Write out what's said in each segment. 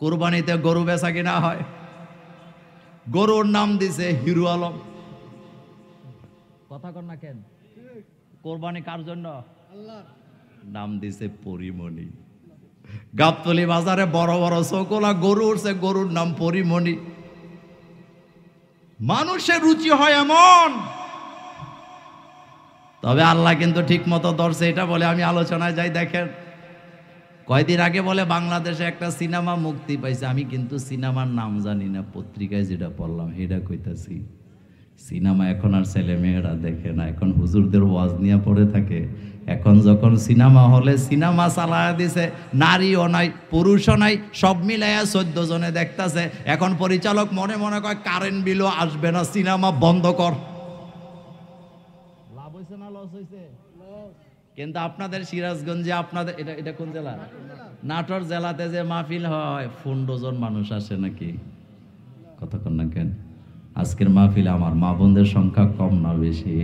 কুরবানিতে গরু বেচা কিনা হয়, গরুর নাম দিছে হিরো আলম। কথা কর না কেন? কোরবানি কার জন্য? নাম দিছে পরিমণি। গাবতলী বাজারে বড় বড় চকলা গরু উঠছে, গরুর নাম পরিমণি। মানুষের রুচি হয় এমন, তবে আল্লাহ কিন্তু ঠিক মতো ধরছে। এটা বলে আমি আলোচনায় যাই। দেখেন, কয়দিন আগে বলে বাংলাদেশে একটা সিনেমা মুক্তি পাইছে। আমি কিন্তু সিনেমার নাম জানি না, পত্রিকায় যেটা পড়লাম সেটা কইতাছি। সিনেমা এখন আর ছেলে মেয়েরা দেখে না, এখন হুজুরদের ওয়াজ নিয়ে পড়ে থাকে। এখন যখন সিনেমা হলে সিনেমা চালায়া দিছে, নারীও নাই পুরুষও নাই, সব মিলাইয়া 14 জনে দেখতাছে। এখন পরিচালক মনে মনে কয় কারেন্ট বিলও আসবে না, সিনেমা বন্ধ কর। লাভ হইছে না লস হইছে? কিন্তু আপনাদের সিরাজগঞ্জে, আপনাদের এটা কোন জেলা? নাটোর জেলাতে যে মাহফিল হয়, 15 জন মানুষ আসে নাকি? কতক্ষণ না কেন? আজকের মাহফিলে আমার মা বোনদের সংখ্যা কম না বেশি?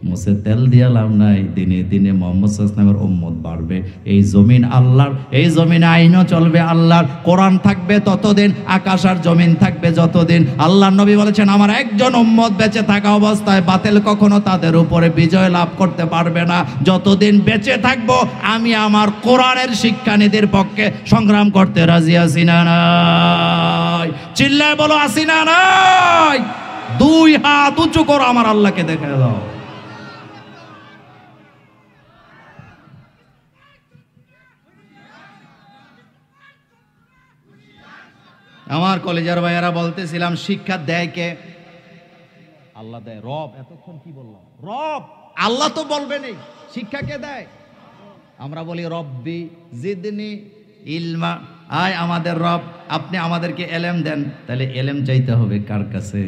মুছে তেল দিয়া লাভ নাই, দিনে দিনে মোহাম্মদ সাল্লাল্লাহু আলাইহি ওয়াসাল্লামের উম্মত বাড়বে। এই জমিন আল্লাহর, এই জমিনে আইনও চলবে আল্লাহর, কোরআন থাকবে ততদিন, আকাশ আর জমিন থাকবে যতদিন। আল্লাহর নবী বলেছেন, আমার একজন উম্মত বেঁচে থাকা অবস্থায় বাতিল কখনো তাদের উপরে বিজয় লাভ করতে পারবে না। যতদিন বেঁচে থাকবো আমি আমার কোরআনের শিক্ষানীতির পক্ষে সংগ্রাম করতে রাজি আছি না নাই? চিল্লায় বলো, আছি না নাই? 2 হাত উঁচু করো, আমার আল্লাহকে দেখে দাও। আমার কলেজের ভাইয়ারা বলতেছিলাম, শিক্ষা দেয় কে? আল্লাহ দেয়। রব, এতক্ষণ কি বললাম? রব আল্লাহ তো বলবেনই, শিক্ষা কে দেয়? আমরা বলি রব্বি জিদনি ইলমা, আয় আমাদের রব, আপনি আমাদেরকে এলেম দেন। তাহলে এলেম চাইতে হবে কার কাছে?